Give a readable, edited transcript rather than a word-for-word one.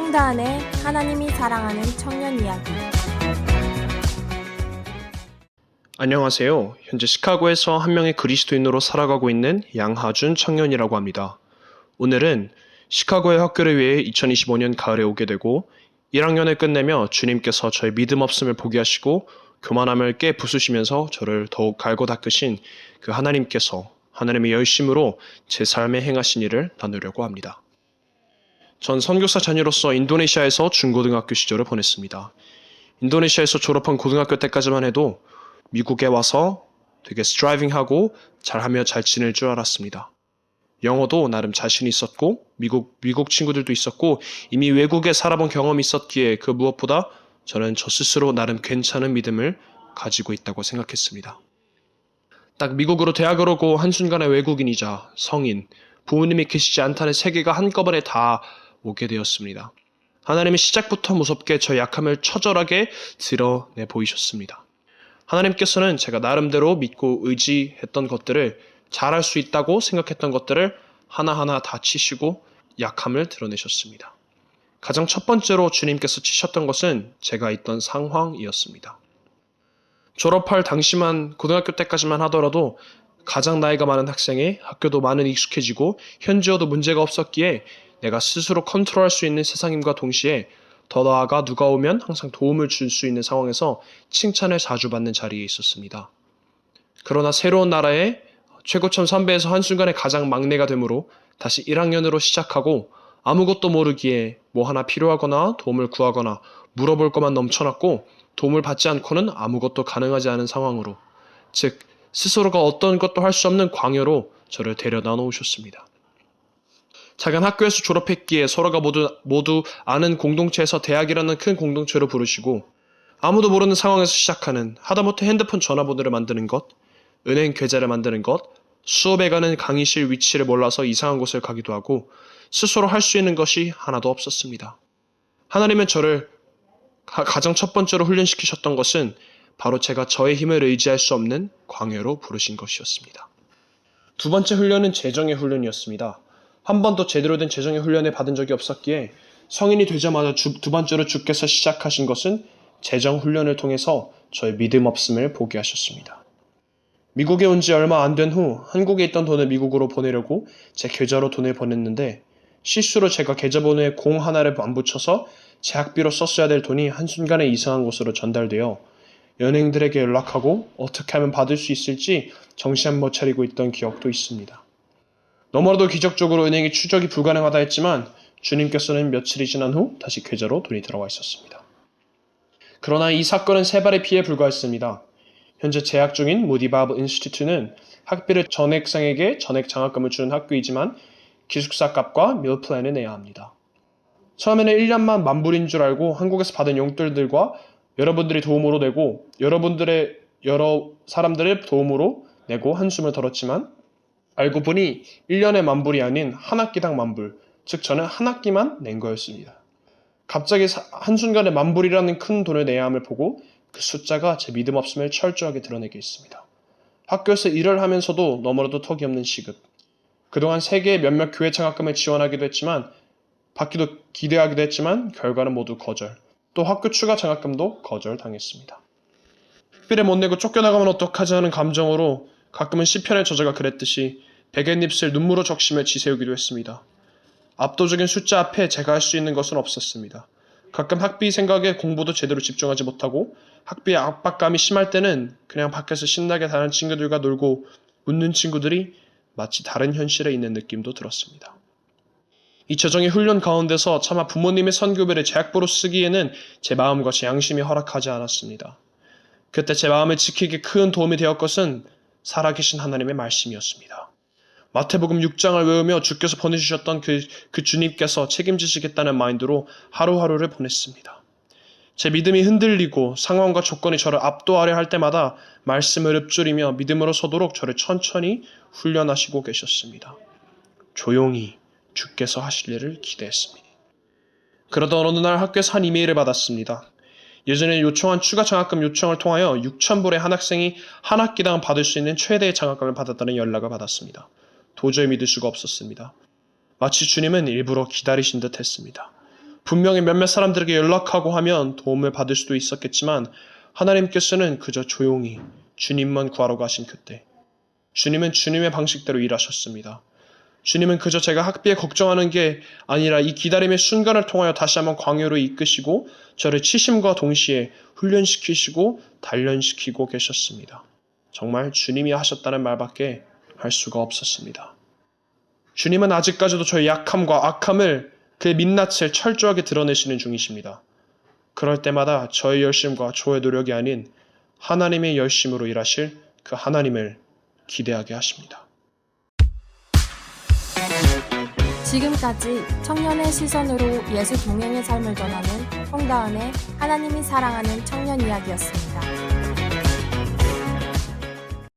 홍다은의 하나님이 사랑하는 청년 이야기. 안녕하세요. 현재 시카고에서 한 명의 그리스도인으로 살아가고 있는 양하준 청년이라고 합니다. 오늘은 시카고의 학교를 위해 2025년 가을에 오게 되고 1학년을 끝내며 주님께서 저의 믿음 없음을 포기하시고 교만함을 깨 부수시면서 저를 더욱 갈고 닦으신 그 하나님께서 하나님의 열심으로 제 삶에 행하신 일을 나누려고 합니다. 전 선교사 자녀로서 인도네시아에서 중고등학교 시절을 보냈습니다. 인도네시아에서 졸업한 고등학교 때까지만 해도 미국에 와서 되게 스트라이빙하고 잘하며 잘 지낼 줄 알았습니다. 영어도 나름 자신이 있었고 미국 친구들도 있었고 이미 외국에 살아본 경험이 있었기에 그 무엇보다 저는 저 스스로 나름 괜찮은 믿음을 가지고 있다고 생각했습니다. 딱 미국으로 대학을 오고 한순간에 외국인이자 성인, 부모님이 계시지 않다는 세계가 한꺼번에 다 오게 되었습니다. 하나님이 시작부터 무섭게 저의 약함을 처절하게 드러내 보이셨습니다. 하나님께서는 제가 나름대로 믿고 의지했던 것들을 잘할 수 있다고 생각했던 것들을 하나하나 다 치시고 약함을 드러내셨습니다. 가장 첫 번째로 주님께서 치셨던 것은 제가 있던 상황이었습니다. 졸업할 당시만 고등학교 때까지만 하더라도 가장 나이가 많은 학생에 학교도 많은 익숙해지고 현지어도 문제가 없었기에 내가 스스로 컨트롤할 수 있는 세상임과 동시에 더 나아가 누가 오면 항상 도움을 줄 수 있는 상황에서 칭찬을 자주 받는 자리에 있었습니다. 그러나 새로운 나라에 최고점 선배에서 한순간에 가장 막내가 되므로 다시 1학년으로 시작하고 아무것도 모르기에 뭐 하나 필요하거나 도움을 구하거나 물어볼 것만 넘쳐났고 도움을 받지 않고는 아무것도 가능하지 않은 상황으로, 즉 스스로가 어떤 것도 할 수 없는 광야로 저를 데려다 놓으셨습니다. 작은 학교에서 졸업했기에 서로가 모두 아는 공동체에서 대학이라는 큰 공동체로 부르시고 아무도 모르는 상황에서 시작하는 하다못해 핸드폰 전화번호를 만드는 것, 은행 계좌를 만드는 것, 수업에 가는 강의실 위치를 몰라서 이상한 곳을 가기도 하고 스스로 할 수 있는 것이 하나도 없었습니다. 하나님은 저를 가장 첫 번째로 훈련시키셨던 것은 바로 제가 저의 힘을 의지할 수 없는 광야로 부르신 것이었습니다. 두 번째 훈련은 재정의 훈련이었습니다. 한 번도 제대로 된 재정의 훈련을 받은 적이 없었기에 성인이 되자마자 두 번째로 주께서 시작하신 것은 재정 훈련을 통해서 저의 믿음 없음을 보게 하셨습니다. 미국에 온 지 얼마 안 된 후 한국에 있던 돈을 미국으로 보내려고 제 계좌로 돈을 보냈는데 실수로 제가 계좌번호에 0 하나를 안 붙여서 제 학비로 썼어야 될 돈이 한순간에 이상한 곳으로 전달되어 연예인들에게 연락하고 어떻게 하면 받을 수 있을지 정신 못 차리고 있던 기억도 있습니다. 너무나도 기적적으로 은행이 추적이 불가능하다 했지만 주님께서는 며칠이 지난 후 다시 계좌로 돈이 들어와 있었습니다. 그러나 이 사건은 세 발의 피에 불과했습니다. 현재 재학 중인 무디바브 인스티튜트는 학비를 전액생에게 전액 장학금을 주는 학교이지만 기숙사 값과 밀 플랜을 내야 합니다. 처음에는 1년만 만불인 줄 알고 한국에서 받은 용돈들과 여러분들이 도움으로 내고 여러분들의 여러 사람들의 도움으로 내고 한숨을 덜었지만 알고 보니 1년에 만불이 아닌 한 학기당 만불, 즉 저는 한 학기만 낸 거였습니다. 갑자기 한순간에 만불이라는 큰 돈을 내야 함을 보고 그 숫자가 제 믿음 없음을 철저하게 드러내게 했습니다. 학교에서 일을 하면서도 너무나도 턱이 없는 시급. 그동안 세계의 몇몇 교회 장학금을 지원하기도 했지만 받기도 기대하기도 했지만 결과는 모두 거절. 또 학교 추가 장학금도 거절당했습니다. 학비를 못 내고 쫓겨나가면 어떡하지 하는 감정으로 가끔은 시편의 저자가 그랬듯이 베갯잎을 눈물로 적시며 지새우기도 했습니다. 압도적인 숫자 앞에 제가 할 수 있는 것은 없었습니다. 가끔 학비 생각에 공부도 제대로 집중하지 못하고 학비의 압박감이 심할 때는 그냥 밖에서 신나게 다른 친구들과 놀고 웃는 친구들이 마치 다른 현실에 있는 느낌도 들었습니다. 이 재정의 훈련 가운데서 차마 부모님의 선교비를 제 학비로 쓰기에는 제 마음과 제 양심이 허락하지 않았습니다. 그때 제 마음을 지키기에 큰 도움이 되었 것은 살아계신 하나님의 말씀이었습니다. 마태복음 6장을 외우며 주께서 보내주셨던 그 주님께서 책임지시겠다는 마인드로 하루하루를 보냈습니다. 제 믿음이 흔들리고 상황과 조건이 저를 압도하려 할 때마다 말씀을 읊조리며 믿음으로 서도록 저를 천천히 훈련하시고 계셨습니다. 조용히 주께서 하실 일을 기대했습니다. 그러던 어느 날 학교에서 한 이메일을 받았습니다. 예전에 요청한 추가 장학금 요청을 통하여 6,000불의 한 학생이 한 학기당 받을 수 있는 최대의 장학금을 받았다는 연락을 받았습니다. 도저히 믿을 수가 없었습니다. 마치 주님은 일부러 기다리신 듯 했습니다. 분명히 몇몇 사람들에게 연락하고 하면 도움을 받을 수도 있었겠지만 하나님께서는 그저 조용히 주님만 구하러 가신 그때 주님은 주님의 방식대로 일하셨습니다. 주님은 그저 제가 학비에 걱정하는 게 아니라 이 기다림의 순간을 통하여 다시 한번 광야로 이끄시고 저를 치심과 동시에 훈련시키시고 단련시키고 계셨습니다. 정말 주님이 하셨다는 말밖에 할 수가 없었습니다. 주님은 아직까지도 저의 약함과 악함을 그의 민낯을 철저하게 드러내시는 중이십니다. 그럴 때마다 저의 열심과 저의 노력이 아닌 하나님의 열심으로 일하실 그 하나님을 기대하게 하십니다. 지금까지 청년의 시선으로 예수 동행의 삶을 전하는 홍다은의 하나님이 사랑하는 청년 이야기였습니다.